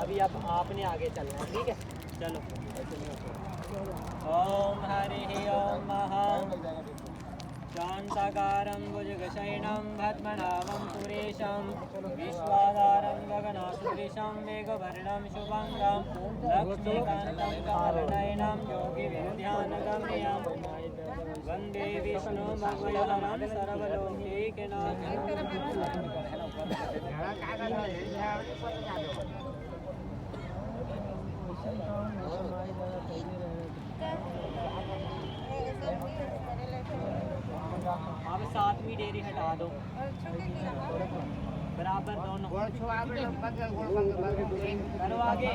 अभी अब आपने आगे चलना है, ठीक है? चलो। ओम हरि ओम महा शांताकारं भुजगशयनं पद्मनाभं सुरेशं विश्वाधारं गगनसदृशं मेघवर्णं शुभंगं लक्ष्मीकान्तं कमलनयनं योगिविद्यानगम्यं वन्दे विष्णुमभयहरं सर्वलोकैकनाथं। अब 7वीं डेरी हटा दो बराबर दोनों करो आगे।